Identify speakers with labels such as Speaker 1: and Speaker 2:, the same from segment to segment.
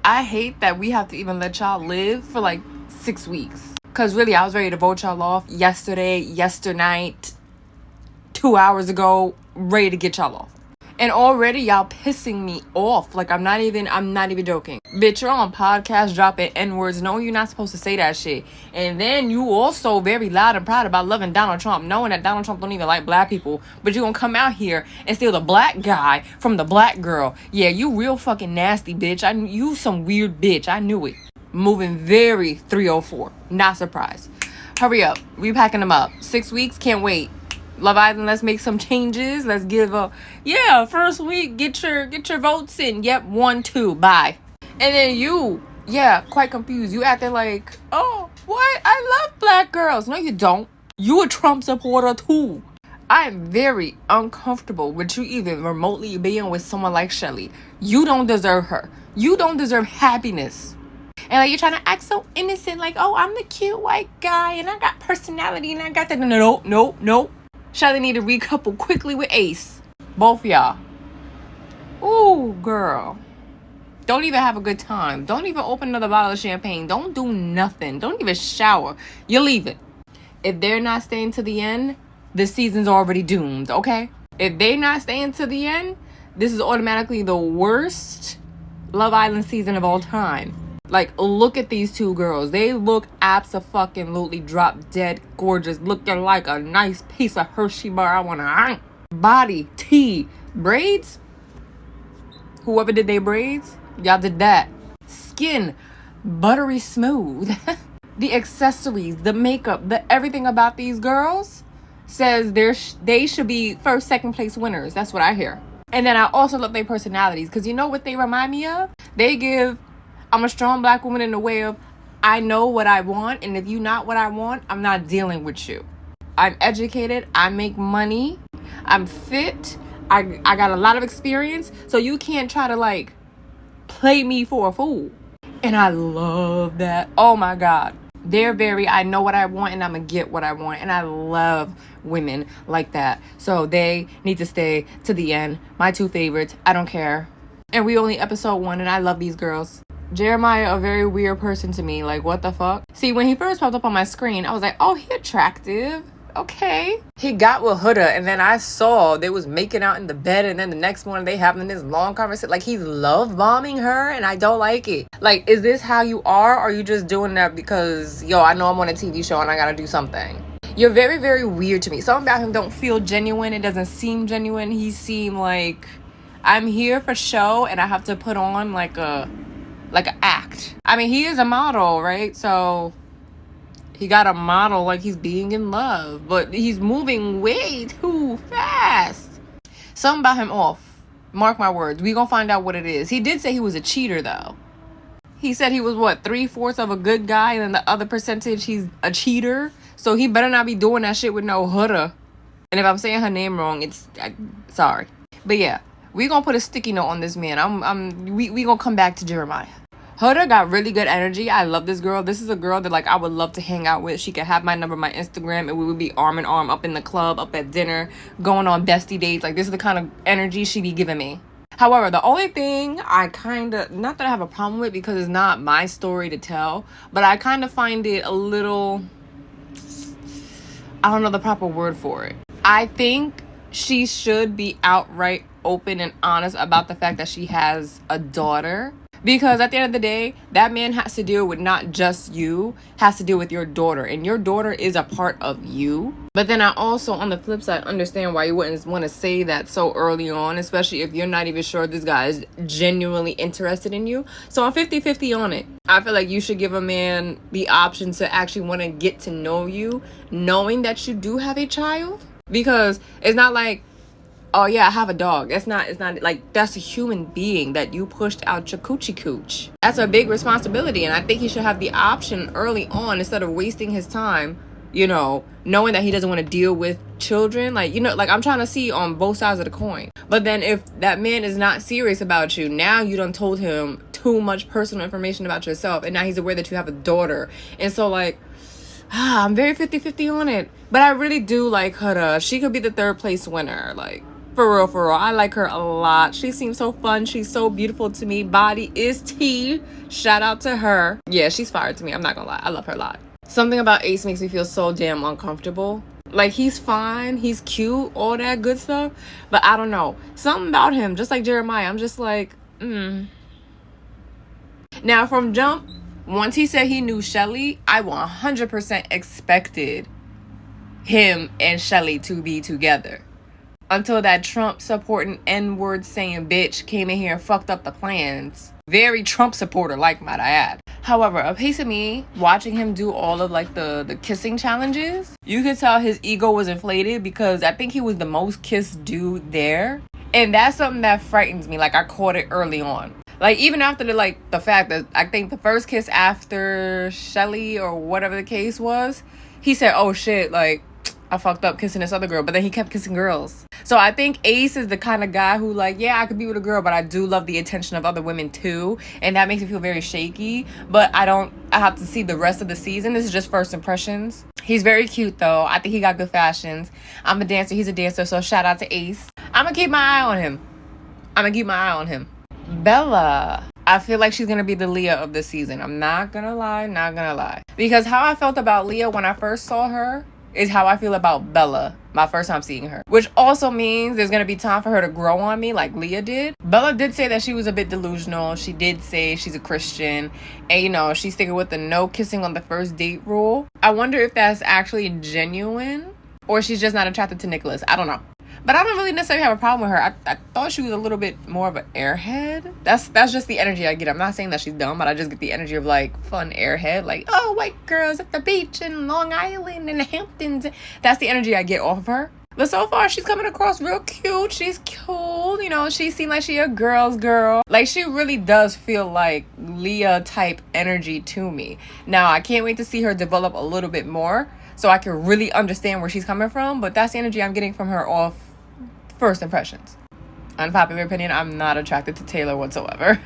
Speaker 1: I hate that we have to even let y'all live for like 6 weeks. Because really, I was ready to vote y'all off yesternight, 2 hours ago, ready to get y'all off. And already y'all pissing me off. Like, I'm not even joking. Bitch, you're on podcast dropping N-words knowing you're not supposed to say that shit. And then you also very loud and proud about loving Donald Trump, knowing that Donald Trump don't even like black people. But you gonna come out here and steal the black guy from the black girl. Yeah, you real fucking nasty, bitch. You some weird bitch. I knew it. Moving very 304. Not surprised. Hurry up. We packing them up. 6 weeks. Can't wait. Love Island, let's make some changes. Let's give first week, get your votes in. Yep, 1, 2, bye. And then you, quite confused. You acting like, oh, what? I love black girls. No, you don't. You a Trump supporter too. I am very uncomfortable with you even remotely being with someone like Shelly. You don't deserve her. You don't deserve happiness. And like, you're trying to act so innocent, like, oh, I'm the cute white guy and I got personality and I got that. No. Shelly need to recouple quickly with Ace. Both y'all. Ooh, girl. Don't even have a good time. Don't even open another bottle of champagne. Don't do nothing. Don't even shower. You leave it. If they're not staying to the end, the season's already doomed, okay? If they're not staying to the end, this is automatically the worst Love Island season of all time. Like, look at these two girls. They look abso-fucking-lutely drop dead gorgeous. Looking like a nice piece of Hershey bar. I want to... Body, tea, braids. Whoever did their braids, y'all did that. Skin, buttery smooth. The accessories, the makeup, the everything about these girls says they should be first, second place winners. That's what I hear. And then I also love their personalities. Because you know what they remind me of? They give... I'm a strong black woman in the way of, I know what I want, and if you not what I want, I'm not dealing with you. I'm educated, I make money, I'm fit, I got a lot of experience, so you can't try to like play me for a fool. And I love that. Oh my God. They're very, I know what I want and I'm gonna get what I want. And I love women like that. So they need to stay to the end. My two favorites, I don't care. And we only episode 1 and I love these girls. Jeremiah, a very weird person to me. Like, what the fuck? See, when he first popped up on my screen, I was like, oh, he attractive. Okay. He got with Huda, and then I saw they was making out in the bed, and then the next morning they having this long conversation. Like, he's love bombing her, and I don't like it. Like, is this how you are? Or are you just doing that because, yo, I know I'm on a TV show and I gotta do something? You're very, very weird to me. Something about him don't feel genuine. It doesn't seem genuine. He seemed like, I'm here for show, and I have to put on like an act. I mean, he is a model, right? So he got a model like he's being in love, but he's moving way too fast. Something about him off. Mark my words. We gonna find out what it is. He did say he was a cheater, though. He said he was, 3/4 of a good guy, and then the other percentage, he's a cheater. So he better not be doing that shit with no Huda. And if I'm saying her name wrong, sorry. But yeah, we gonna put a sticky note on this man. We gonna come back to Jeremiah. Huda got really good energy. I love this girl. This is a girl that, like, I would love to hang out with. She could have my number, my Instagram, and we would be arm in arm up in the club, up at dinner, going on bestie dates. Like, this is the kind of energy she be giving me. However, the only thing I kind of, not that I have a problem with because it's not my story to tell, but I kind of find it a little, I don't know the proper word for it. I think she should be outright open and honest about the fact that she has a daughter. Because at the end of the day, that man has to deal with not just you, has to deal with your daughter. And your daughter is a part of you. But then I also, on the flip side, understand why you wouldn't want to say that so early on, especially if you're not even sure this guy is genuinely interested in you. So I'm 50-50 on it. I feel like you should give a man the option to actually want to get to know you, knowing that you do have a child. Because it's not like, oh yeah, I have a dog. It's not like, that's a human being that you pushed out your coochie cooch. That's a big responsibility. And I think he should have the option early on, instead of wasting his time, you know, knowing that he doesn't want to deal with children. Like, you know, like, I'm trying to see on both sides of the coin. But then if that man is not serious about you, now you done told him too much personal information about yourself. And now he's aware that you have a daughter. And so, like, I'm very 50-50 on it. But I really do like Huda. She could be the 3rd place winner. Like, For real, for real. I like her a lot. She seems so fun. She's so beautiful to me. Body is tea. Shout out to her. Yeah, she's fire to me. I'm not gonna lie. I love her a lot. Something about Ace makes me feel so damn uncomfortable. Like, he's fine. He's cute. All that good stuff. But I don't know. Something about him, just like Jeremiah, I'm just like, Now, from jump, once he said he knew Shelly, I 100% expected him and Shelly to be together. Until that Trump supporting N-word saying bitch came in here and fucked up the plans. Very Trump supporter, like, might I add. However, a piece of me watching him do all of like the kissing challenges, you could tell his ego was inflated because I think he was the most kissed dude there. And that's something that frightens me. Like, I caught it early on. Like, even after the fact that I think the first kiss after Shelly or whatever the case was, he said, oh shit, like, I fucked up kissing this other girl. But then he kept kissing girls. So I think Ace is the kind of guy who, like, yeah, I could be with a girl, but I do love the attention of other women too. And that makes me feel very shaky. But I have to see the rest of the season. This is just first impressions. He's very cute though. I think he got good fashions. I'm a dancer. He's a dancer. So shout out to Ace. I'm going to keep my eye on him. Bella. I feel like she's going to be the Leah of the season. I'm not going to lie. Because how I felt about Leah when I first saw her is how I feel about Bella my first time seeing her. Which also means there's going to be time for her to grow on me like Leah did. Bella did say that she was a bit delusional. She did say she's a Christian. And, you know, she's sticking with the no kissing on the first date rule. I wonder if that's actually genuine or she's just not attracted to Nicholas. I don't know. But I don't really necessarily have a problem with her. I thought she was a little bit more of an airhead. That's just the energy I get. I'm not saying that she's dumb, but I just get the energy of, like, fun airhead. Like, oh, white girls at the beach in Long Island and the Hamptons. That's the energy I get off of her. But so far, she's coming across real cute. She's cool. You know, she seemed like she a girl's girl. Like, she really does feel like Leah-type energy to me. Now, I can't wait to see her develop a little bit more so I can really understand where she's coming from. But that's the energy I'm getting from her off first impressions. Unpopular opinion, I'm not attracted to Taylor whatsoever.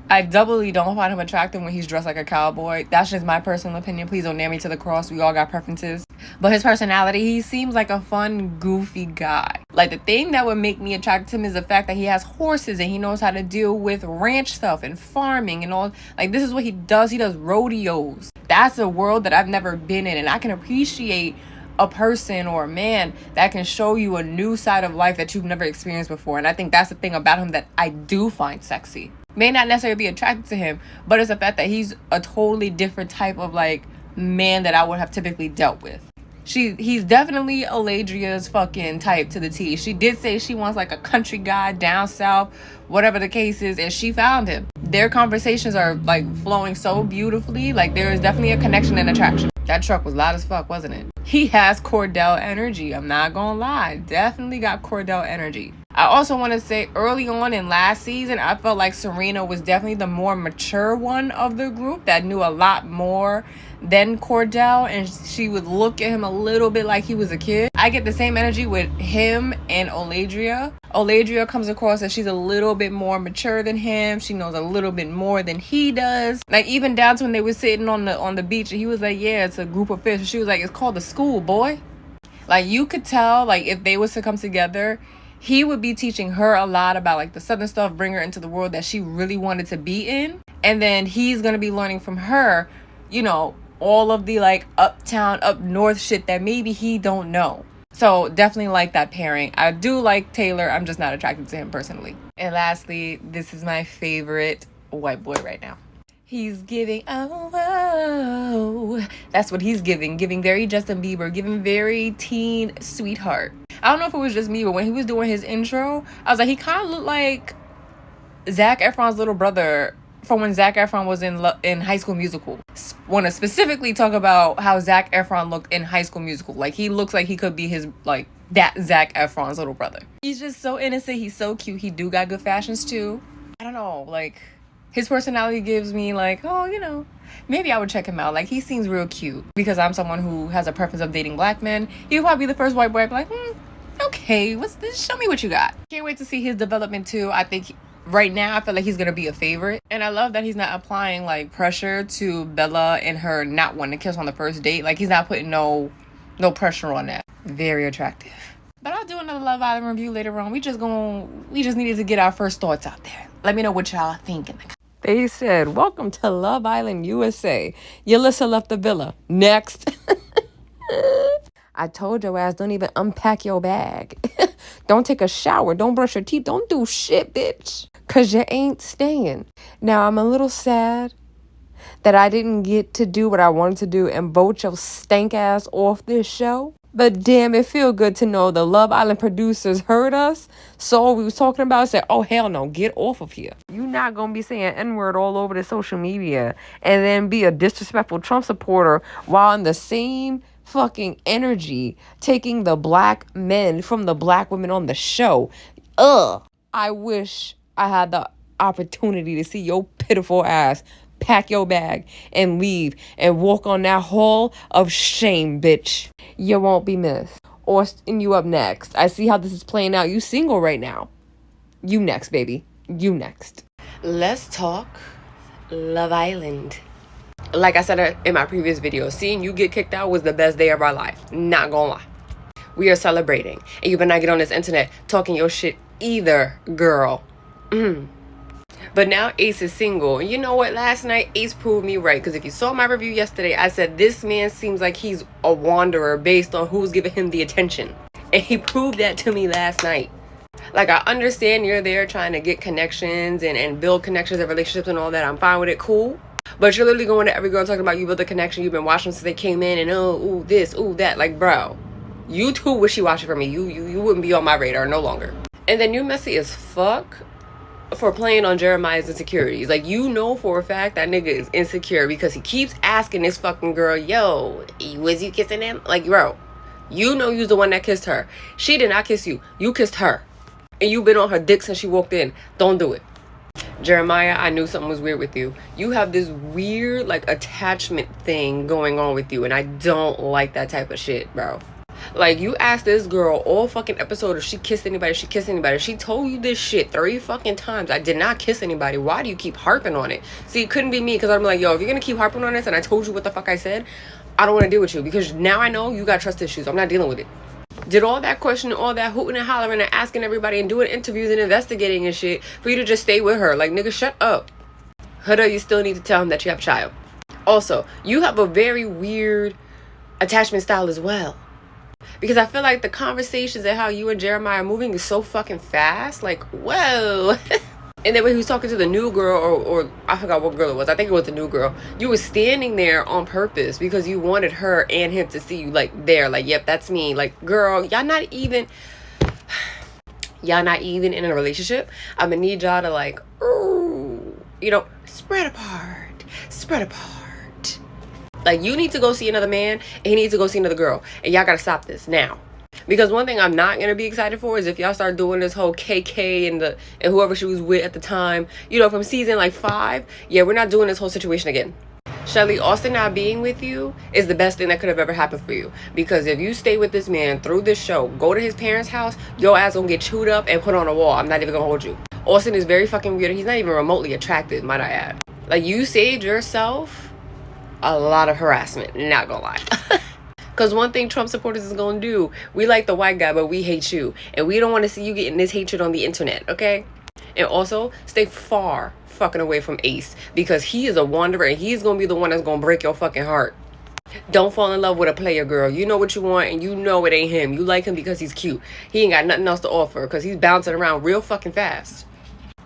Speaker 1: I doubly don't find him attractive when he's dressed like a cowboy. That's just my personal opinion. Please don't nail me to the cross. We all got preferences. But his personality, he seems like a fun, goofy guy. Like, the thing that would make me attracted to him is the fact that he has horses and he knows how to deal with ranch stuff and farming and all. Like, this is what he does. He does rodeos. That's a world that I've never been in, and I can appreciate a person or a man that can show you a new side of life that you've never experienced before. And I think that's the thing about him that I do find sexy. May not necessarily be attracted to him, but it's the fact that he's a totally different type of, like, man that I would have typically dealt with. He's definitely Aladria's fucking type to the T. She did say she wants, like, a country guy down south, whatever the case is, and she found him. Their conversations are, like, flowing so beautifully. Like, there is definitely a connection and attraction. That truck was loud as fuck, wasn't it? He has Cordell energy. I'm not gonna lie. Definitely got Cordell energy. I also want to say early on in last season, I felt like Serena was definitely the more mature one of the group that knew a lot more than Cordell, and she would look at him a little bit like he was a kid. I get the same energy with him and Oladria. Oladria comes across as she's a little bit more mature than him. She knows a little bit more than he does. Like, even down to when they were sitting on the beach and he was like, yeah, it's a group of fish. And she was like, it's called the school, boy. Like, you could tell, like, if they was to come together, he would be teaching her a lot about, like, the southern stuff, bring her into the world that she really wanted to be in. And then he's going to be learning from her, you know, all of the, like, uptown, up north shit that maybe he don't know. So definitely like that pairing. I do like Taylor. I'm just not attracted to him personally. And lastly, this is my favorite white boy right now. He's giving, oh, that's what he's giving very Justin Bieber, giving very teen sweetheart. I don't know if it was just me, but when he was doing his intro, I was like, he kind of looked like Zac Efron's little brother from when Zac Efron was in High School Musical. Want to specifically talk about how Zac Efron looked in High School Musical. Like, he looks like he could be his, like, that Zac Efron's little brother. He's just so innocent. He's so cute. He do got good fashions too. I don't know, like, his personality gives me, like, oh, you know, maybe I would check him out. Like, he seems real cute. Because I'm someone who has a preference of dating black men. He'll probably be the first white boy I'd be like, okay, what's this? Show me what you got. Can't wait to see his development too. I think right now I feel like he's gonna be a favorite. And I love that he's not applying, like, pressure to Bella and her not wanting to kiss on the first date. Like, he's not putting no pressure on that. Very attractive. But I'll do another Love Island review later on. We just needed to get our first thoughts out there. Let me know what y'all think in the comments. They said, welcome to Love Island USA. Yulissa left the villa. Next. I told your ass, don't even unpack your bag. Don't take a shower. Don't brush your teeth. Don't do shit, bitch. Because you ain't staying. Now, I'm a little sad that I didn't get to do what I wanted to do and vote your stank ass off this show. But damn, it feel good to know the Love Island producers heard us, saw what we was talking about, and said, oh, hell no, get off of here. You not going to be saying N-word all over the social media and then be a disrespectful Trump supporter while in the same fucking energy taking the black men from the black women on the show. I wish I had the opportunity to see your pitiful ass pack your bag and leave and walk on that hall of shame, bitch. You won't be missed. Austin, you up next. I see how this is playing out. You single right now. You next, baby. You next. Let's talk Love Island. Like I said in my previous video, seeing you get kicked out was the best day of our life. Not gonna lie. We are celebrating. And you better not get on this internet talking your shit either, girl. But now Ace is single. And you know what? Last night, Ace proved me right. Because if you saw my review yesterday, I said this man seems like he's a wanderer based on who's giving him the attention. And he proved that to me last night. Like, I understand you're there trying to get connections and build connections and relationships and all that. I'm fine with it. Cool. But you're literally going to every girl talking about you built a connection. You've been watching since they came in and ooh, this, ooh, that. Like, bro, you too wishy-washy for me. You wouldn't be on my radar no longer. And then you messy as fuck for playing on Jeremiah's insecurities. Like, you know for a fact that nigga is insecure because he keeps asking this fucking girl, yo, was you kissing him? Like, bro, you know you's the one that kissed her. She did not kiss you. You kissed her. And you've been on her dick since she walked in. Don't do it. Jeremiah, I knew something was weird with you. You have this weird, like, attachment thing going on with you. And I don't like that type of shit, bro. Like, you asked this girl all fucking episode if she kissed anybody, if she kissed anybody. She told you this shit 30 fucking times. I did not kiss anybody. Why do you keep harping on it? See, it couldn't be me because I'm like, yo, if you're going to keep harping on this and I told you what the fuck I said, I don't want to deal with you because now I know you got trust issues. I'm not dealing with it. Did all that questioning, all that hooting and hollering and asking everybody and doing interviews and investigating and shit for you to just stay with her. Like, nigga, shut up. Huda, you still need to tell him that you have a child. Also, you have a very weird attachment style as well. Because I feel like the conversations and how you and Jeremiah are moving is so fucking fast. Like, whoa. And then when he was talking to the new girl, or I forgot what girl it was. I think it was the new girl. You were standing there on purpose because you wanted her and him to see you, like, there. Like, yep, that's me. Like, girl, y'all not even in a relationship. I'm gonna need y'all to, like, ooh, you know, spread apart. Spread apart. Like, you need to go see another man, and he needs to go see another girl. And y'all gotta stop this now. Because one thing I'm not gonna be excited for is if y'all start doing this whole KK and whoever she was with at the time, you know, from season like 5. Yeah, we're not doing this whole situation again. Shelly, Austin not being with you is the best thing that could have ever happened for you. Because if you stay with this man through this show, go to his parents' house, your ass gonna get chewed up and put on a wall. I'm not even gonna hold you. Austin is very fucking weird. He's not even remotely attractive, might I add. Like, you saved yourself a lot of harassment, not gonna lie. Because one thing Trump supporters is gonna do, we like the white guy, but we hate you. And we don't want to see you getting this hatred on the internet, okay? And also, stay far fucking away from Ace. Because he is a wanderer, and he's gonna be the one that's gonna break your fucking heart. Don't fall in love with a player, girl. You know what you want, and you know it ain't him. You like him because he's cute. He ain't got nothing else to offer, because he's bouncing around real fucking fast.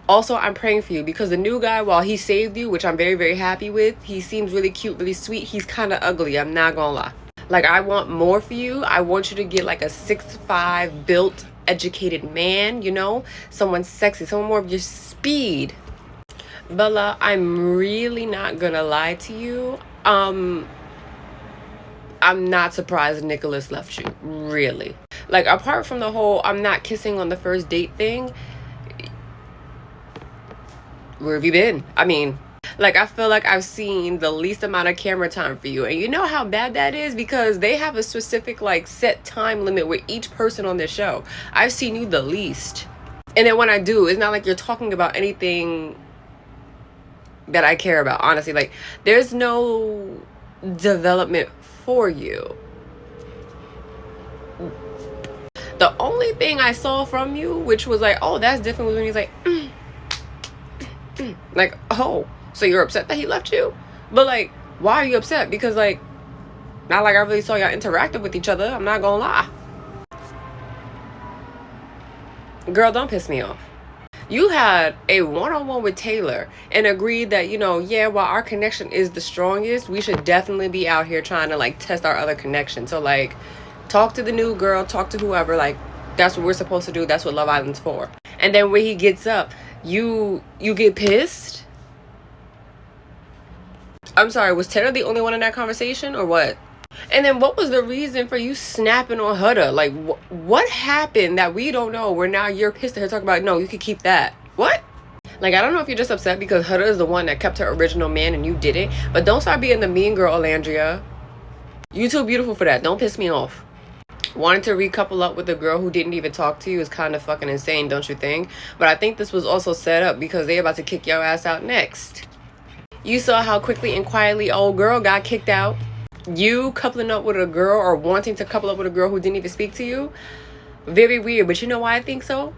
Speaker 1: Also, I'm praying for you because the new guy, while he saved you, which I'm very, very happy with, he seems really cute, really sweet. He's kind of ugly. I'm not gonna lie. Like, I want more for you. I want you to get like a 6'5" built, educated man, you know? Someone sexy, someone more of your speed. Bella, I'm really not gonna lie to you. I'm not surprised Nicholas left you. Really. Like, apart from the whole I'm not kissing on the first date thing, where have you been? I mean, like, I feel like I've seen the least amount of camera time for you. And you know how bad that is? Because they have a specific, like, set time limit with each person on this show. I've seen you the least. And then when I do, it's not like you're talking about anything that I care about, honestly. Like, there's no development for you. The only thing I saw from you, which was like, oh, that's different, was when he's like, like, oh, so you're upset that he left you? But like, why are you upset? Because like, not like I really saw y'all interacting with each other. I'm not gonna lie. Girl, don't piss me off. You had a one-on-one with Taylor and agreed that, you know, yeah, while our connection is the strongest, we should definitely be out here trying to like test our other connection. So like, talk to the new girl, talk to whoever, like, that's what we're supposed to do. That's what Love Island's for. And then when he gets up, you get pissed? I'm sorry, was Taylor the only one in that conversation or what? And then what was the reason for you snapping on Huda? Like, what happened that we don't know where now you're pissed at her talking about, no, you could keep that? What? Like, I don't know if you're just upset because Huda is the one that kept her original man and you didn't. But don't start being the mean girl, Alandria. You too beautiful for that. Don't piss me off. Wanting to recouple up with a girl who didn't even talk to you is kind of fucking insane, don't you think? But I think this was also set up because they're about to kick your ass out next. You saw how quickly and quietly old girl got kicked out. You coupling up with a girl or wanting to couple up with a girl who didn't even speak to you. Very weird. But you know why I think so?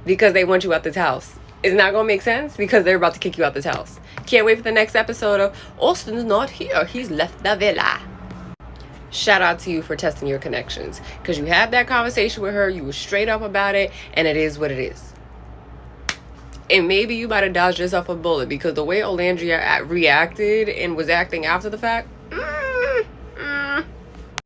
Speaker 1: Because they want you out this house. It's not going to make sense because they're about to kick you out this house. Can't wait for the next episode of Austin's not here. He's left the villa. Shout out to you for testing your connections. Because you had that conversation with her. You were straight up about it. And it is what it is. And maybe you might have dodged yourself a bullet because the way Olandria reacted and was acting after the fact.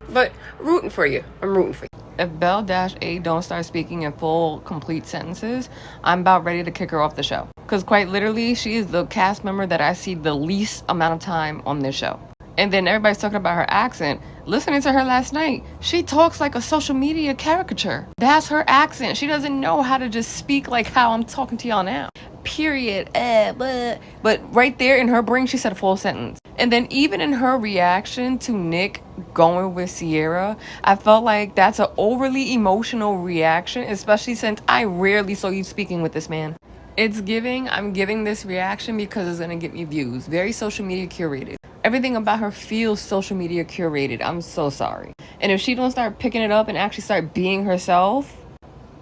Speaker 1: But rooting for you. I'm rooting for you. If Belle-A don't start speaking in full, complete sentences, I'm about ready to kick her off the show. Because quite literally, she is the cast member that I see the least amount of time on this show. And then everybody's talking about her accent. Listening to her last night, she talks like a social media caricature. That's her accent. She doesn't know how to just speak like how I'm talking to y'all now. Period. But right there in her brain, she said a full sentence. And then even in her reaction to Nick going with Sierra, I felt like that's an overly emotional reaction, especially since I rarely saw you speaking with this man. I'm giving this reaction because it's going to get me views. Very social media curated. Everything about her feels social media curated. I'm so sorry. And if she don't start picking it up and actually start being herself,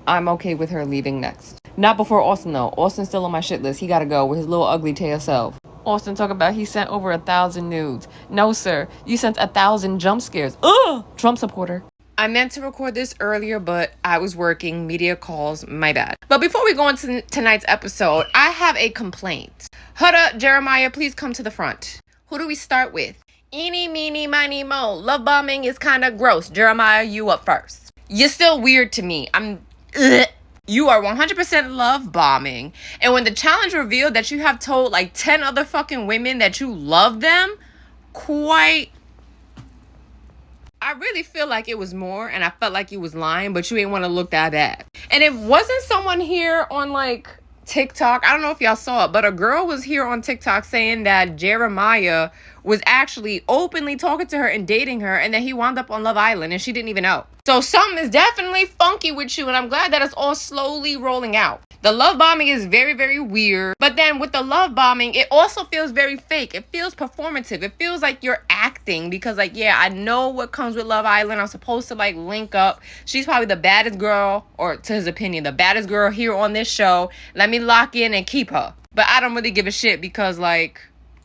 Speaker 1: I'm okay with her leaving next. Not before Austin though. Austin's still on my shit list. He gotta go with his little ugly tail self. Austin talk about he sent over 1,000 nudes. No sir, you sent 1,000 jump scares. Ugh! Trump supporter. I meant to record this earlier, but I was working. Media calls, my bad. But before we go into tonight's episode, I have a complaint. Huda, Jeremiah, please come to the front. Who do we start with? Eeny, meeny, miny, mo. Love bombing is kind of gross. Jeremiah, you up first. You're still weird to me. You are 100% love bombing. And when the challenge revealed that you have told like 10 other fucking women that you love them, I really feel like it was more and I felt like you was lying, but you ain't want to look that bad. And it wasn't someone here on like TikTok. I don't know if y'all saw it, but a girl was here on TikTok saying that Jeremiah was actually openly talking to her and dating her and that he wound up on Love Island and she didn't even know. So something is definitely funky with you and I'm glad that it's all slowly rolling out. The love bombing is very, very weird. But then with the love bombing, it also feels very fake. It feels performative. It feels like you're acting because like, yeah, I know what comes with Love Island. I'm supposed to like link up. She's probably the baddest girl, or to his opinion, the baddest girl here on this show. Let me lock in and keep her. But I don't really give a shit because like,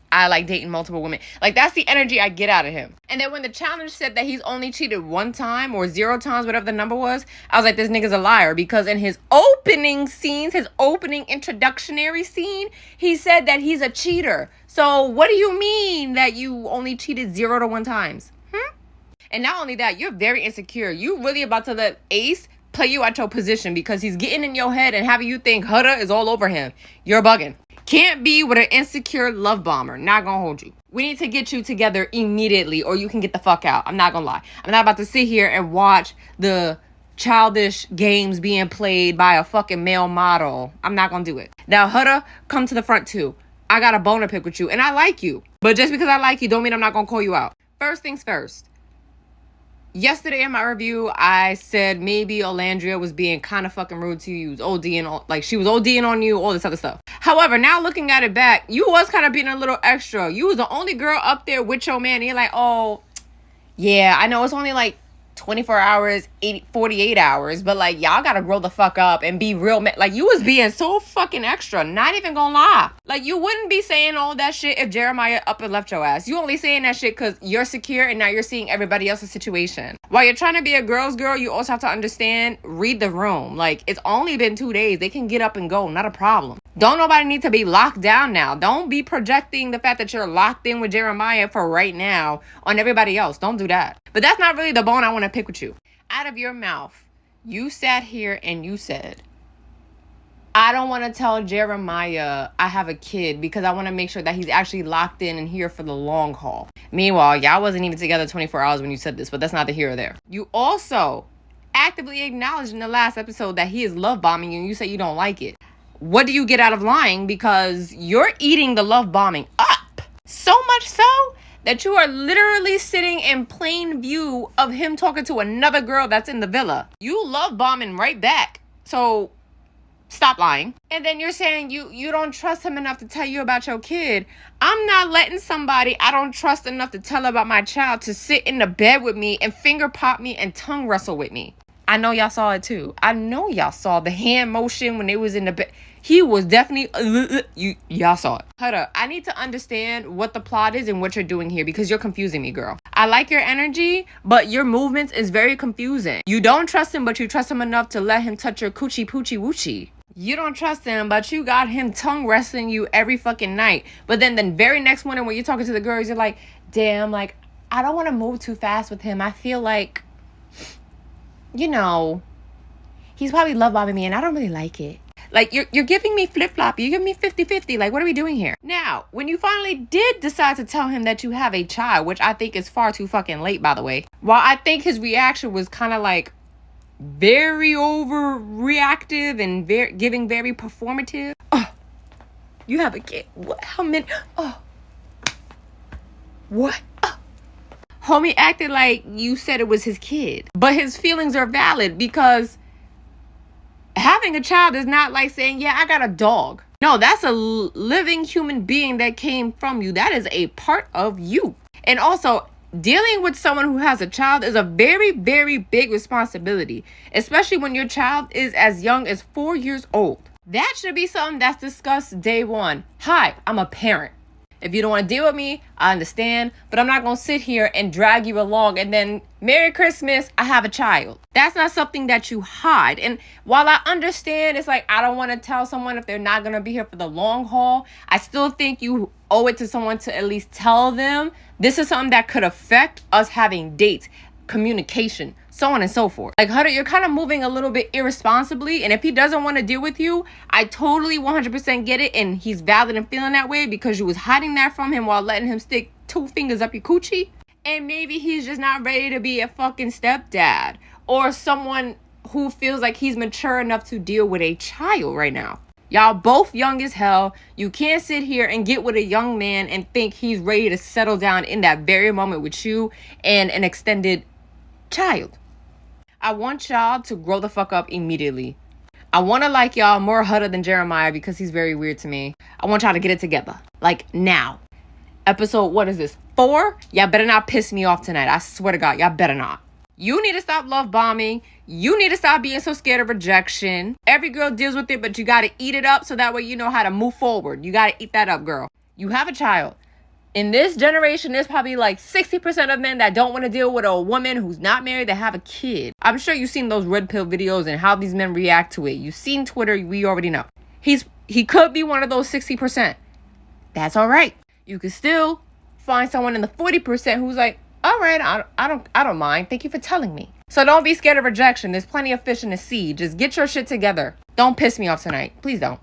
Speaker 1: I like dating multiple women. Like, that's the energy I get out of him. And then when the challenge said that he's only cheated 1 time or 0 times, whatever the number was, I was like, this nigga's a liar. Because in his opening scenes, his opening introductionary scene, he said that he's a cheater. So what do you mean that you only cheated 0 to 1 times? And not only that, you're very insecure. You really about to let Ace play you at your position because he's getting in your head and having you think Huda is all over him. You're bugging. Can't be with an insecure love bomber. Not gonna hold you. We need to get you together immediately or you can get the fuck out. I'm not gonna lie. I'm not about to sit here and watch the childish games being played by a fucking male model. I'm not gonna do it. Now, Huda, come to the front too. I got a bone to pick with you and I like you. But just because I like you don't mean I'm not gonna call you out. First things first. Yesterday in my review, I said maybe Olandria was being kind of fucking rude to you. She was ODing on you, all this other stuff. However, now looking at it back, you was kind of being a little extra. You was the only girl up there with your man. And you're like, oh, yeah, I know it's only like 24 hours, 48 hours. But, like, y'all gotta grow the fuck up and be real. Like, you was being so fucking extra. Not even gonna lie. Like, you wouldn't be saying all that shit if Jeremiah up and left your ass. You only saying that shit because you're secure and now you're seeing everybody else's situation. While you're trying to be a girl's girl, you also have to understand, read the room. Like, it's only been 2 days. They can get up and go. Not a problem. Don't nobody need to be locked down now. Don't be projecting the fact that you're locked in with Jeremiah for right now on everybody else. Don't do that. But that's not really the bone I want to pick with you. Out of your mouth, you sat here and you said, I don't want to tell Jeremiah I have a kid because I want to make sure that he's actually locked in and here for the long haul. Meanwhile, y'all wasn't even together 24 hours when you said this, but that's not the here or there. You also actively acknowledged in the last episode that he is love bombing you and you say you don't like it. What do you get out of lying? Because you're eating the love bombing up. So much so that you are literally sitting in plain view of him talking to another girl that's in the villa. You love bombing right back. So stop lying. And then you're saying you don't trust him enough to tell you about your kid. I'm not letting somebody I don't trust enough to tell about my child to sit in the bed with me and finger pop me and tongue wrestle with me. I know y'all saw it too. I know y'all saw the hand motion when they was in the bed. He was definitely, y'all saw it. Hold up. I need to understand what the plot is and what you're doing here because you're confusing me, girl. I like your energy, but your movements is very confusing. You don't trust him, but you trust him enough to let him touch your coochie poochie woochie. You don't trust him, but you got him tongue wrestling you every fucking night. But then the very next morning when you're talking to the girls, you're like, damn, like, I don't want to move too fast with him. I feel like, you know, he's probably love bombing me and I don't really like it. Like, you're giving me flip-flop. You're giving me 50-50. Like, what are we doing here? Now, when you finally did decide to tell him that you have a child, which I think is far too fucking late, by the way. While I think his reaction was kind of like very overreactive and giving very performative. Oh, you have a kid. What? How many? Oh. What? Oh. Homie acted like you said it was his kid. But his feelings are valid because having a child is not like saying, yeah, I got a dog. No, that's a living human being that came from you. That is a part of you. And also, dealing with someone who has a child is a very, very big responsibility, especially when your child is as young as 4 years old. That should be something that's discussed day one. Hi, I'm a parent. If you don't want to deal with me, I understand, but I'm not going to sit here and drag you along and then, Merry Christmas, I have a child. That's not something that you hide. And while I understand, it's like, I don't want to tell someone if they're not going to be here for the long haul, I still think you owe it to someone to at least tell them this is something that could affect us having dates, communication, so on and so forth. Like, Hutter, you're kind of moving a little bit irresponsibly. And if he doesn't want to deal with you, I totally 100% get it. And he's valid in feeling that way because you was hiding that from him while letting him stick 2 fingers up your coochie. And maybe he's just not ready to be a fucking stepdad or someone who feels like he's mature enough to deal with a child right now. Y'all both young as hell. You can't sit here and get with a young man and think he's ready to settle down in that very moment with you and an extended child. I want y'all to grow the fuck up immediately. I want to like y'all more Hutter than Jeremiah because he's very weird to me. I want y'all to get it together. Like, now. Episode, what is this? 4? Y'all better not piss me off tonight. I swear to God, y'all better not. You need to stop love bombing. You need to stop being so scared of rejection. Every girl deals with it, but you got to eat it up so that way you know how to move forward. You got to eat that up, girl. You have a child. In this generation, there's probably like 60% of men that don't want to deal with a woman who's not married that have a kid. I'm sure you've seen those red pill videos and how these men react to it. You've seen Twitter. We already know. He could be one of those 60%. That's all right. You could still find someone in the 40% who's like, all right, I don't mind. Thank you for telling me. So don't be scared of rejection. There's plenty of fish in the sea. Just get your shit together. Don't piss me off tonight. Please don't.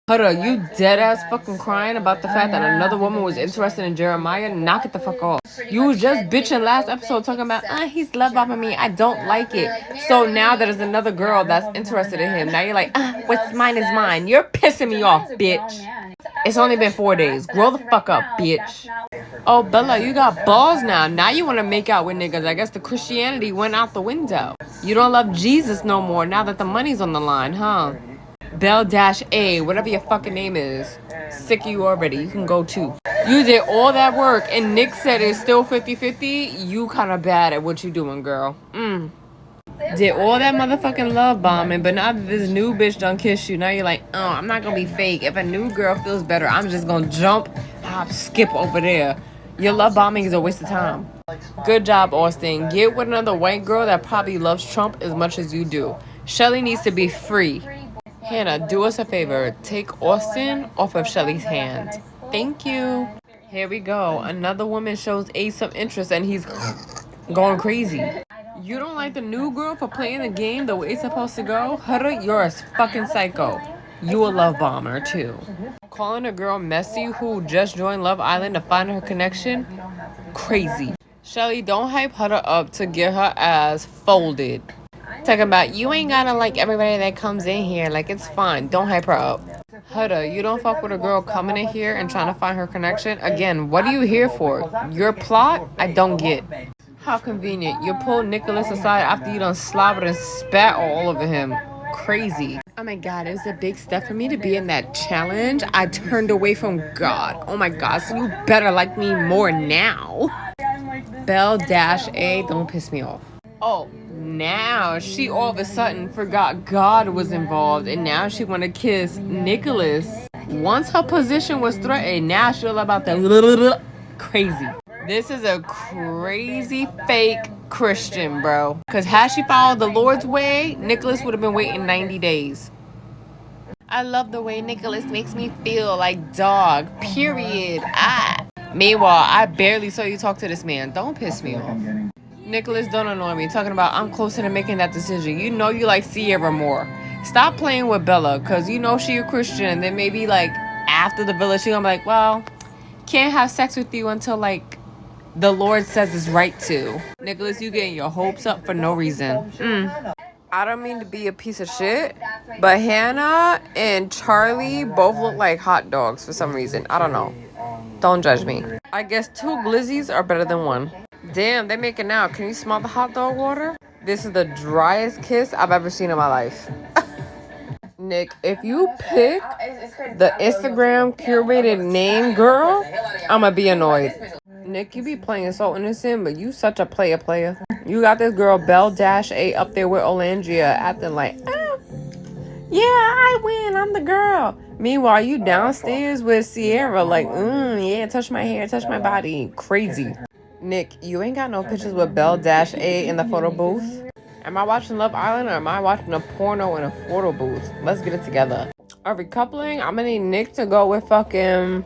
Speaker 1: Hold on, you dead ass fucking crying about the fact that another woman was interested in Jeremiah? Knock it the fuck off. You was just bitching last episode talking about, he's love bombing me. I don't like it. So now there's another girl that's interested in him. Now you're like, what's mine is mine. You're pissing me off, bitch. It's only been 4 days. Grow the fuck up, bitch. Oh, Bella, you got balls now. Now you want to make out with niggas. I guess the Christianity went out the window. You don't love Jesus no more now that the money's on the line, huh? Bell-A, whatever your fucking name is. Sick of you already. You can go too. You did all that work and Nick said it's still 50-50. You kind of bad at what you doing, girl. Did all that motherfucking love bombing, but now that this new bitch done kiss you, now you're like, oh, I'm not gonna be fake. If a new girl feels better, I'm just gonna jump, hop, skip over there. Your love bombing is a waste of time. Good job, Austin. Get with another white girl that probably loves Trump as much as you do. Shelly needs to be free. Hannah, do us a favor. Take Austin off of Shelly's hand. Thank you. Here we go. Another woman shows Ace some interest and he's going crazy. You don't like the new girl for playing the game the way it's supposed to go? Huda, you're a fucking psycho. You a love bomber too. Calling a girl messy who just joined Love Island to find her connection? Crazy. Shelly, don't hype Huda up to get her ass folded. Talking about, you ain't gotta like everybody that comes in here. Like, it's fine. Don't hype her up. Huda, you don't fuck with a girl coming in here and trying to find her connection? Again, what are you here for? Your plot? I don't get. How convenient. You pulled Nicholas aside after you done slobbered and spat all over him. Crazy. Oh my god, it was a big step for me to be in that challenge. I turned away from God. Oh my god, so you better like me more now. Belle-A, don't piss me off. Oh, now she all of a sudden forgot God was involved and now she want to kiss Nicholas. Once her position was threatened, now she's all about the crazy. This is a crazy fake Christian, bro. Because had she followed the Lord's way, Nicholas would have been waiting 90 days. I love the way Nicholas makes me feel like dog, period. Meanwhile, I barely saw you talk to this man. Don't piss me off. Nicholas, don't annoy me. Talking about I'm closer to making that decision. You know you like Sierra more. Stop playing with Bella, because you know she a Christian. And then maybe like after the village, she gonna be like, well, can't have sex with you until like the Lord says it's right to. Nicholas, you getting your hopes up for no reason. I don't mean to be a piece of shit, but Hannah and Charlie both look like hot dogs for some reason. I don't know. Don't judge me. I guess 2 glizzies are better than 1. Damn, they making out. Can you smell the hot dog water? This is the driest kiss I've ever seen in my life. Nick, if you pick the Instagram curated name girl, I'ma be annoyed. Nick, you be playing so innocent, but you such a player. You got this girl Belle-A up there with Olandria acting like, yeah, I win, I'm the girl. Meanwhile, you downstairs with Sierra like, yeah, touch my hair, touch my body. Crazy. Nick, you ain't got no pictures with Belle-A in the photo booth? Am I watching Love Island or am I watching a porno in a photo booth? Let's get it together. Are we coupling? I'm gonna need Nick to go with fucking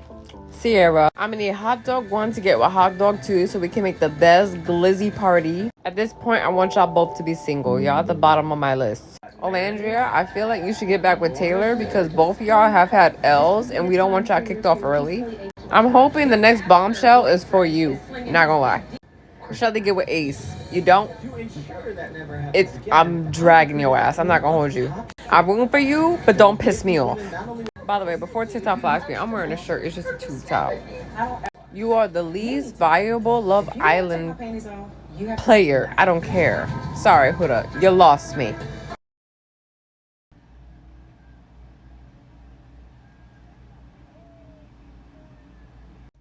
Speaker 1: Sierra. I'm gonna need Hot Dog 1 to get with Hot Dog 2 so we can make the best glizzy party. At this point, I want y'all both to be single. Y'all at the bottom of my list. Olandria, I feel like you should get back with Taylor because both of y'all have had L's and we don't want y'all kicked off early. I'm hoping the next bombshell is for you. Not gonna lie. Shelly, get with Ace. You don't? I'm dragging your ass. I'm not gonna hold you. I'm rooting for you, but don't piss me off. By the way, before TikTok flags me, I'm wearing a shirt. It's just a tube top. You are the least viable Love Island player. I don't care. Sorry, Huda. You lost me.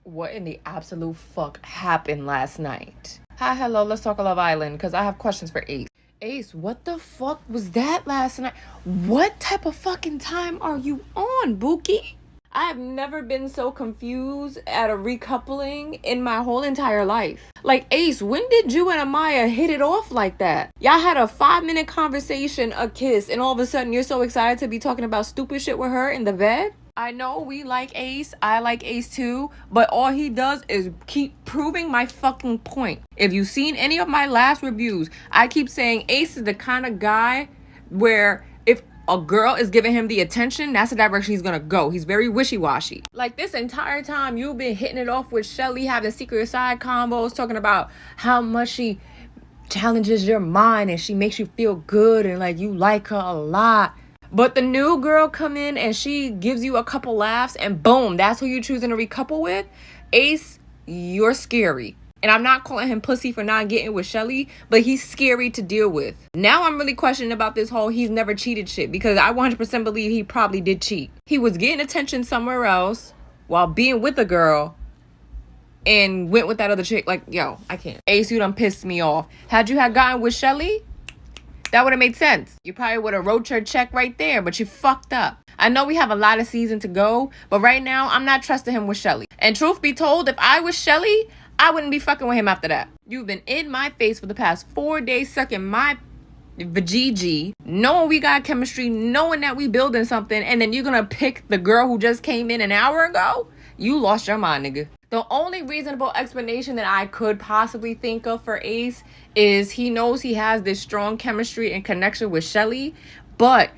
Speaker 1: What in the absolute fuck happened last night? Hi, hello, let's talk Love Island, because I have questions for Ace. Ace, what the fuck was that last night? What type of fucking time are you on, Bookie? I have never been so confused at a recoupling in my whole entire life. Like, Ace, when did you and Amaya hit it off like that? Y'all had a 5-minute conversation, a kiss, and all of a sudden you're so excited to be talking about stupid shit with her in the bed? I know we like Ace, I like Ace too, but all he does is keep proving my fucking point. If you've seen any of my last reviews, I keep saying Ace is the kind of guy where if a girl is giving him the attention, that's the direction he's gonna go. He's very wishy-washy. Like this entire time, you've been hitting it off with Shelly, having secret side combos, talking about how much she challenges your mind and she makes you feel good and like you like her a lot. But the new girl come in and she gives you a couple laughs and boom, that's who you're choosing to recouple with. Ace, you're scary. And I'm not calling him pussy for not getting with Shelly, but he's scary to deal with. Now I'm really questioning about this whole he's never cheated shit because I 100% believe he probably did cheat. He was getting attention somewhere else while being with a girl and went with that other chick. Like, yo, I can't. Ace, you done pissed me off. Had you had gotten with Shelly, that would have made sense. You probably would have wrote your check right there, but you fucked up. I know we have a lot of season to go, but right now, I'm not trusting him with Shelly. And truth be told, if I was Shelly, I wouldn't be fucking with him after that. You've been in my face for the past 4 days, sucking my vajiji, knowing we got chemistry, knowing that we building something, and then you're gonna pick the girl who just came in an hour ago? You lost your mind, nigga. The only reasonable explanation that I could possibly think of for Ace is he knows he has this strong chemistry and connection with Shelly, but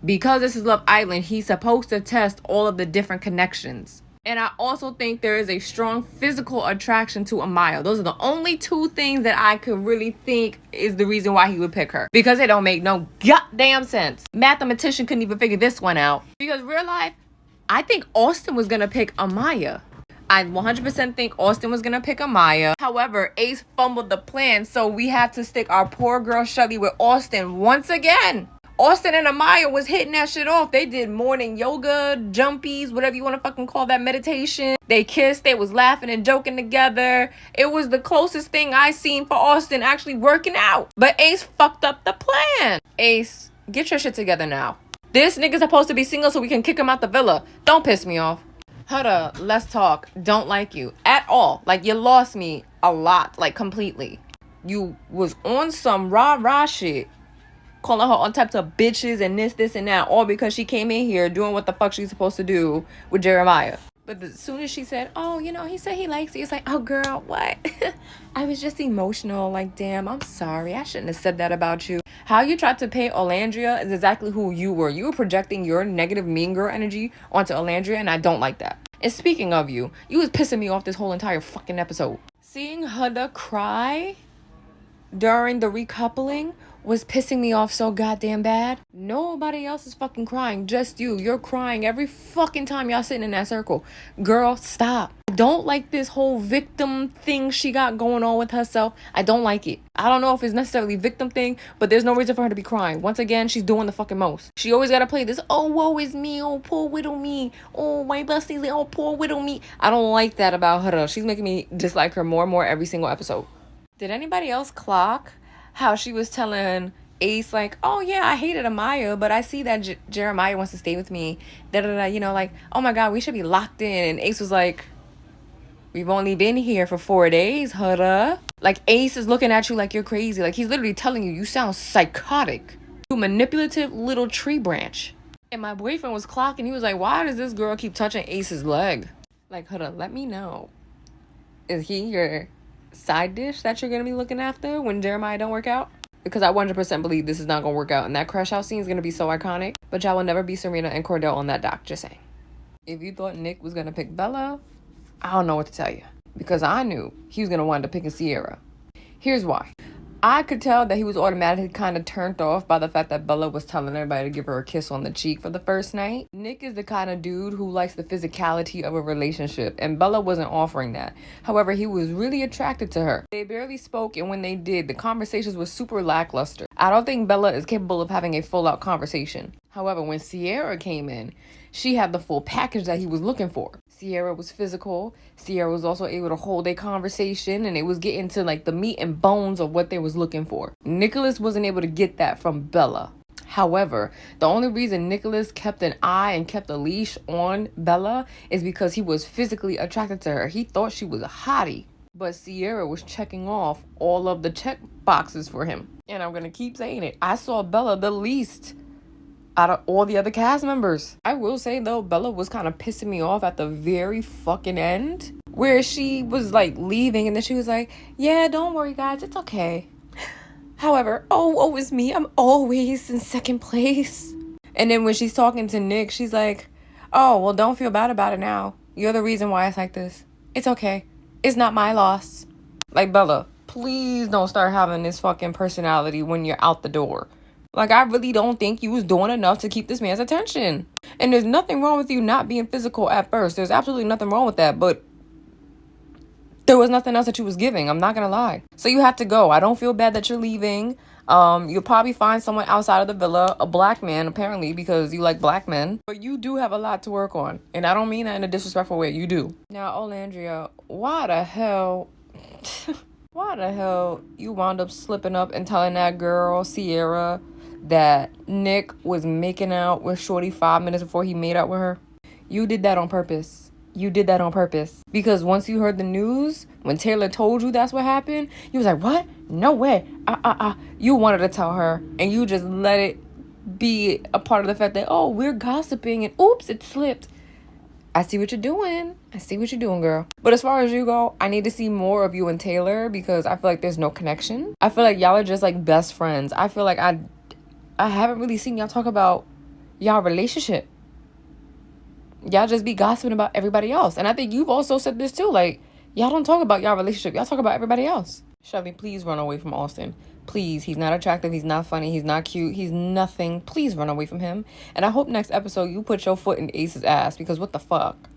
Speaker 1: because this is Love Island, he's supposed to test all of the different connections. And I also think there is a strong physical attraction to Amaya. Those are the only two things that I could really think is the reason why he would pick her. Because it don't make no goddamn sense. Mathematician couldn't even figure this one out. Because real life, I think Austin was going to pick Amaya. I 100% think Austin was going to pick Amaya. However, Ace fumbled the plan, so we had to stick our poor girl Shelly with Austin once again. Austin and Amaya was hitting that shit off. They did morning yoga, jumpies, whatever you want to fucking call that, meditation. They kissed. They was laughing and joking together. It was the closest thing I seen for Austin actually working out. But Ace fucked up the plan. Ace, get your shit together now. This nigga's supposed to be single so we can kick him out the villa. Don't piss me off. Huda, let's talk. Don't like you at all. Like, you lost me a lot. Like, completely. You was on some rah-rah shit. Calling her all types of bitches and this, and that. All because she came in here doing what the fuck she's supposed to do with Jeremiah. But as soon as she said, oh, you know, he said he likes you. It's like, oh, girl, what? I was just emotional. Like, damn, I'm sorry. I shouldn't have said that about you. How you tried to paint Olandria is exactly who you were. You were projecting your negative mean girl energy onto Olandria, and I don't like that. And speaking of you, you was pissing me off this whole entire fucking episode. Seeing Huda cry during the recoupling was pissing me off so goddamn bad. Nobody else is fucking crying, just you. You're crying every fucking time y'all sitting in that circle. Girl, stop. I don't like this whole victim thing she got going on with herself. I don't like it. I don't know if it's necessarily victim thing, but there's no reason for her to be crying. Once again, she's doing the fucking most. She always gotta play this, oh, woe is me, oh, poor widow me, oh, my besties, oh, poor widow me. I don't like that about her. She's making me dislike her more and more every single episode. Did anybody else clock how she was telling Ace, like, oh, yeah, I hated Amaya, but I see that Jeremiah wants to stay with me. Da-da-da, you know, like, oh, my God, we should be locked in. And Ace was like, we've only been here for 4 days, Huda. Like, Ace is looking at you like you're crazy. Like, he's literally telling you, you sound psychotic. You manipulative little tree branch. And my boyfriend was clocking. He was like, why does this girl keep touching Ace's leg? Like, Huda, let me know. Is he your side dish that you're gonna be looking after when Jeremiah don't work out? Because I 100% believe this is not gonna work out, and that crash out scene is gonna be so iconic. But y'all will never be Serena and Cordell on that dock. Just saying. If you thought Nick was gonna pick Bella, I don't know what to tell you, because I knew he was gonna wind up picking Sierra. Here's why. I could tell that he was automatically kind of turned off by the fact that Bella was telling everybody to give her a kiss on the cheek for the first night. Nick is the kind of dude who likes the physicality of a relationship, and Bella wasn't offering that. However, he was really attracted to her. They barely spoke, and when they did, the conversations were super lackluster. I don't think Bella is capable of having a full-out conversation. However, when Sierra came in, she had the full package that he was looking for. Sierra was physical. Sierra was also able to hold a conversation, and it was getting to like the meat and bones of what they was looking for. Nicholas wasn't able to get that from Bella. However, the only reason Nicholas kept an eye and kept a leash on Bella is because he was physically attracted to her. He thought she was a hottie. But Sierra was checking off all of the check boxes for him. And I'm going to keep saying it. I saw Bella the least out of all the other cast members. I will say, though, Bella was kind of pissing me off at the very fucking end, where she was like leaving and then she was like, yeah, don't worry guys, it's okay. However, oh, it's me, I'm always in second place. And then when she's talking to Nick, she's like, oh, well, don't feel bad about it now. You're the reason why it's like this. It's okay. It's not my loss. Like, Bella, please don't start having this fucking personality when you're out the door. Like, I really don't think you was doing enough to keep this man's attention. And there's nothing wrong with you not being physical at first. There's absolutely nothing wrong with that. But there was nothing else that you was giving. I'm not going to lie. So you had to go. I don't feel bad that you're leaving. You'll probably find someone outside of the villa, a black man, apparently, because you like black men. But you do have a lot to work on. And I don't mean that in a disrespectful way. You do. Now, Olandria, why the hell... why the hell you wound up slipping up and telling that girl, Sierra, that Nick was making out with Shorty 5 minutes before he made out with her? You did that on purpose. You did that on purpose. Because once you heard the news, when Taylor told you that's what happened, you was like, what? No way. You wanted to tell her, and you just let it be a part of the fact that, oh, we're gossiping, and oops, it slipped. I see what you're doing. I see what you're doing, girl. But as far as you go, I need to see more of you and Taylor, because I feel like there's no connection. I feel like y'all are just like best friends. I feel like I haven't really seen y'all talk about y'all relationship. Y'all just be gossiping about everybody else. And I think you've also said this too. Like, y'all don't talk about y'all relationship. Y'all talk about everybody else. Shelly, please run away from Austin. Please. He's not attractive. He's not funny. He's not cute. He's nothing. Please run away from him. And I hope next episode you put your foot in Ace's ass, because what the fuck?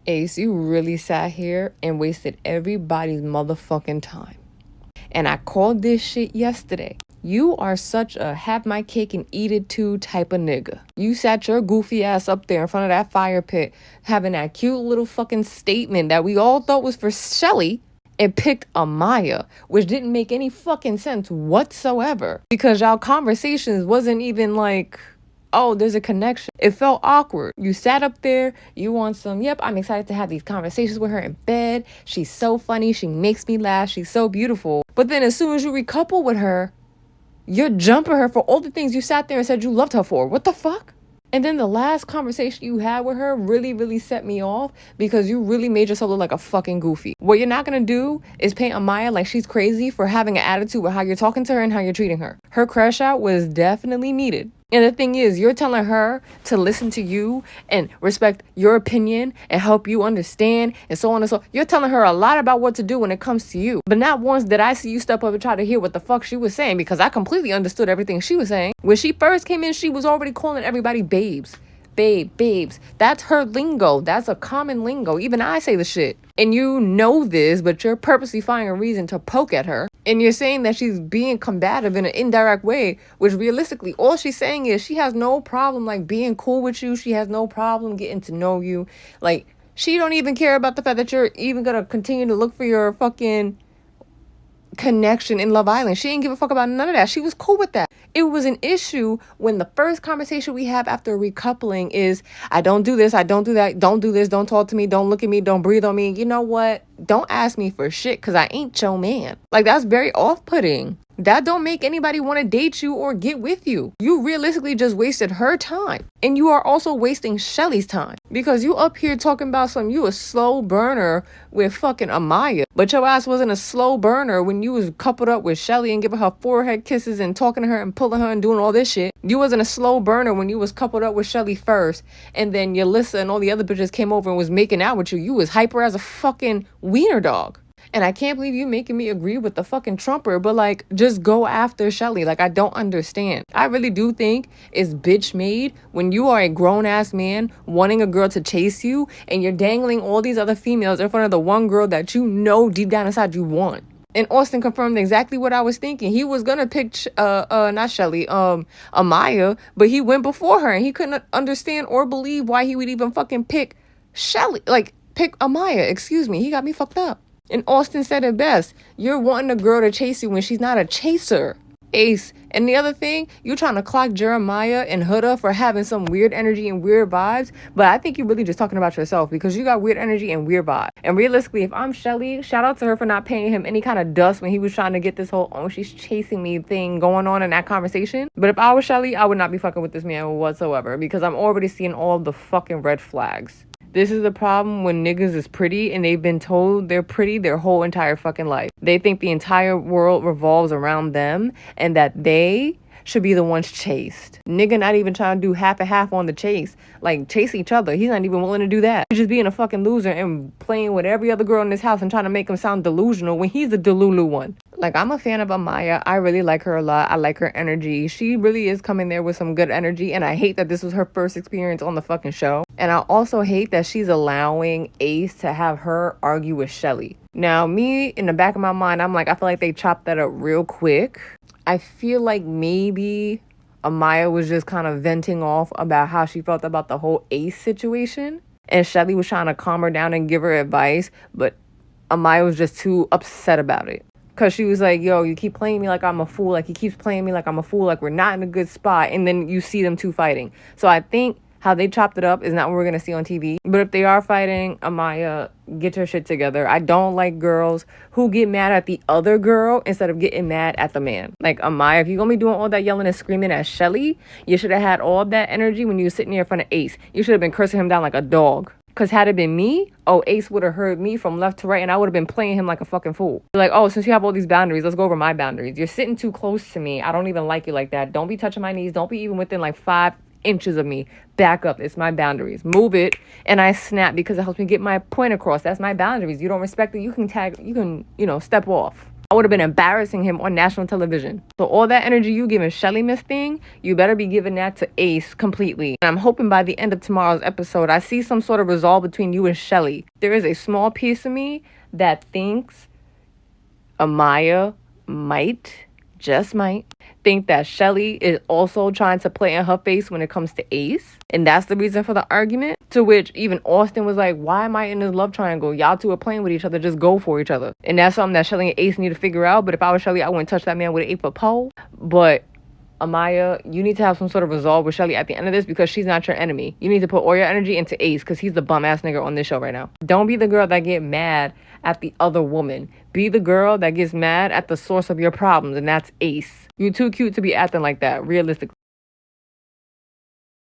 Speaker 1: Ace, you really sat here and wasted everybody's motherfucking time. And I called this shit yesterday. You are such a have my cake and eat it too type of nigga. You sat your goofy ass up there in front of that fire pit having that cute little fucking statement that we all thought was for Shelly, and picked Amaya, which didn't make any fucking sense whatsoever, because y'all conversations wasn't even like, oh, there's a connection. It felt awkward. You sat up there, you want some, yep, I'm excited to have these conversations with her in bed. She's so funny. She makes me laugh. She's so beautiful. But then as soon as you recouple with her, you're jumping her for all the things you sat there and said you loved her for. What the fuck? And then the last conversation you had with her really, really set me off, because you really made yourself look like a fucking goofy. What you're not going to do is paint Amaya like she's crazy for having an attitude with how you're talking to her and how you're treating her. Her crash out was definitely needed. And the thing is, you're telling her to listen to you and respect your opinion and help you understand and so on and so. You're telling her a lot about what to do when it comes to you. But not once did I see you step up and try to hear what the fuck she was saying, because I completely understood everything she was saying. When she first came in, she was already calling everybody babes. Babes. That's her lingo. That's a common lingo. Even I say the shit. And you know this, but you're purposely finding a reason to poke at her. And you're saying that she's being combative in an indirect way, which realistically, all she's saying is she has no problem like being cool with you. She has no problem getting to know you. Like, she don't even care about the fact that you're even gonna continue to look for your fucking connection in Love Island. She didn't give a fuck about none of that. She was cool with that. It was an issue when the first conversation we have after recoupling is, I don't do this, I don't do that, don't do this, don't talk to me, don't look at me, don't breathe on me. You know what? Don't ask me for shit, because I ain't your man. Like, that's very off-putting. That don't make anybody want to date you or get with you. You realistically just wasted her time. And you are also wasting Shelly's time. Because you up here talking about you a slow burner with fucking Amaya. But your ass wasn't a slow burner when you was coupled up with Shelly and giving her forehead kisses and talking to her and pulling her and doing all this shit. You wasn't a slow burner when you was coupled up with Shelly first. And then Yalissa and all the other bitches came over and was making out with you. You was hyper as a fucking wiener dog. And I can't believe you making me agree with the fucking Trumper, but like, just go after Shelly. Like, I don't understand. I really do think it's bitch made when you are a grown ass man wanting a girl to chase you and you're dangling all these other females in front of the one girl that you know deep down inside you want. And Austin confirmed exactly what I was thinking. He was gonna pick not Shelly, Amaya, but he went before her and he couldn't understand or believe why he would even fucking pick Shelly, like pick Amaya. Excuse me, he got me fucked up. And Austin said it best. You're wanting a girl to chase you when she's not a chaser. Ace. And the other thing, you're trying to clock Jeremiah and Huda for having some weird energy and weird vibes. But I think you're really just talking about yourself, because you got weird energy and weird vibes. And realistically, if I'm Shelly, shout out to her for not paying him any kind of dust when he was trying to get this whole, oh, she's chasing me thing going on in that conversation. But if I was Shelly, I would not be fucking with this man whatsoever, because I'm already seeing all of the fucking red flags. This is the problem when niggas is pretty and they've been told they're pretty their whole entire fucking life. They think the entire world revolves around them and that they should be the ones chased. Nigga not even trying to do half and half on the chase. Like, chase each other. He's not even willing to do that. He's just being a fucking loser and playing with every other girl in this house and trying to make him sound delusional when he's the delulu one. Like, I'm a fan of Amaya. I really like her a lot. I like her energy. She really is coming there with some good energy, and I hate that this was her first experience on the fucking show. And I also hate that she's allowing Ace to have her argue with Shelly. Now, me, in the back of my mind, I'm like, I feel like they chopped that up real quick. I feel like maybe Amaya was just kind of venting off about how she felt about the whole Ace situation. And Shelly was trying to calm her down and give her advice, but Amaya was just too upset about it. Because she was like, yo, you keep playing me like I'm a fool. Like, he keeps playing me like I'm a fool. Like, we're not in a good spot. And then you see them two fighting. So I think how they chopped it up is not what we're going to see on TV. But if they are fighting, Amaya, get your shit together. I don't like girls who get mad at the other girl instead of getting mad at the man. Like, Amaya, if you're going to be doing all that yelling and screaming at Shelly, you should have had all that energy when you were sitting there in front of Ace. You should have been cursing him down like a dog. Because had it been me, Ace would have heard me from left to right, and I would have been playing him like a fucking fool. Like, since you have all these boundaries, let's go over my boundaries. You're sitting too close to me. I don't even like you like that. Don't be touching my knees. Don't be even within like 5 inches of me. Back up. It's my boundaries. Move it. And I snap because it helps me get my point across. That's my boundaries. You don't respect it, you can step off. I would have been embarrassing him on national television. So all that energy you giving Shelly, Miss Thing, you better be giving that to Ace completely. And I'm hoping by the end of tomorrow's episode, I see some sort of resolve between you and Shelly. There is a small piece of me that thinks Amaya just might think that Shelly is also trying to play in her face when it comes to Ace. And that's the reason for the argument. To which even Austin was like, why am I in this love triangle? Y'all two are playing with each other. Just go for each other. And that's something that Shelly and Ace need to figure out. But if I was Shelly, I wouldn't touch that man with an 8-foot pole. But Amaya, you need to have some sort of resolve with Shelly at the end of this because she's not your enemy. You need to put all your energy into Ace because he's the bum ass nigga on this show right now. Don't be the girl that get mad at the other woman. Be the girl that gets mad at the source of your problems, and that's Ace. You're too cute to be acting like that, realistically.